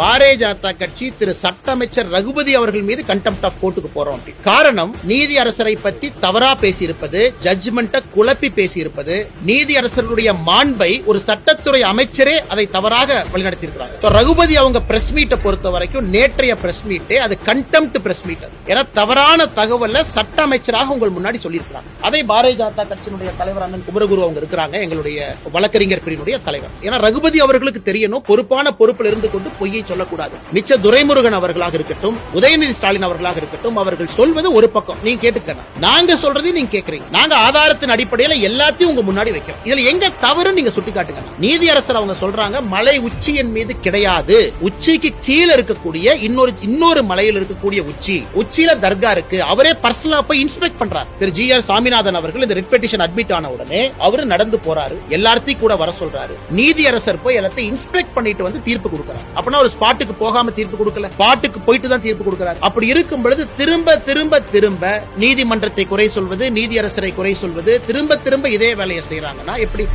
பாரதிய ஜனதா கட்சி திரு சட்ட அமைச்சர் ரகுபதி அவர்கள் மீது கண்டெம்ட் ஆஃப் கோர்ட்டுக்கு போறோம். காரணம், நீதி அரசரை பத்தி தவறா பேசியிருப்பது, ஜட்ஜ்மெண்ட்டை குழப்பி பேசியிருப்பது, நீதி அரசருடைய மாண்பை ஒரு சட்டத்துறை அமைச்சரே அதை தவறாக வழிநடத்தியிருக்கிறாங்க. ரகுபதி அவங்க பிரஸ் மீட்டை பொறுத்த வரைக்கும் நேற்றைய பிரஸ் மீட்டே அது கண்டெம்ட் பிரஸ் மீட். ஏன்னா தவறான தகவலை சட்ட அமைச்சராக உங்கள் முன்னாடி சொல்லியிருக்கிறாங்க. அதை பாரதிய ஜனதா கட்சியினுடைய தலைவர் அண்ணன் குமரகுரு அவங்க இருக்கிறாங்க, எங்களுடைய வழக்கறிஞர் பிரிவினுடைய தலைவர். ஏன்னா ரகுபதி அவர்களுக்கு தெரியணும், பொறுப்பான பொறுப்பில் இருந்து கொண்டு பொய்யை சொல்லக்கூடாது. மிச்ச துரைமுருகன் அவர்களாக இருக்கட்டும், உதயநிதி ஸ்டாலின் அவர்களாக இருக்கட்டும், அவர்கள் சொல்வது ஒரு பக்கம், நீங்க கேட்டுக்கணும். நாங்க சொல்றதையும் நீங்க கேட்கறீங்க. நாங்க ஆதாரத்தின் அடிப்படையில் எல்லாத்தையும் உங்க முன்னாடி வைக்கிறோம். இதுல எங்க தவறு நீங்க சுட்டி காட்டுங்க. நீதியரசர் அவங்க சொல்றாங்க, மலை உச்சியின் மீது கிடையாது, உச்சிக்கு கீழே இருக்கக்கூடிய இன்னொரு மலையில் இருக்கக்கூடிய உச்சியில தர்கா இருக்கு. அவரே பர்சனலா போய் இன்ஸ்பெக்ட் பண்றார். திரு ஜி.ஆர். சாமிநாதன் அவர்கள் இந்த ரிட் பெட்டிஷன் அட்மிட் ஆன உடனே அவரு நடந்து போறாரு, எல்லாத்தையும் கூட வர சொல்றாரு. நீதியரசர் போய் எல்லாத்தையும் இன்ஸ்பெக்ட் பண்ணிட்டு வந்து தீர்ப்பு கொடுக்கிறார். அப்படின்னா ஒரு ஸ்பாட்டுக்கு போகாம தீர்ப்பு கொடுக்கல, ஸ்பாட்டுக்கு போயிட்டு தான் தீர்ப்பு கொடுக்கிறார். அப்படி இருக்கும் பொழுது திரும்ப திரும்ப திரும்ப நீதிமன்றத்தை குறை சொல்வது, நீதியரசரை குறை சொல்வது, திரும்ப திரும்ப இதே வேலையை செய்யறாங்கன்னா எப்படி?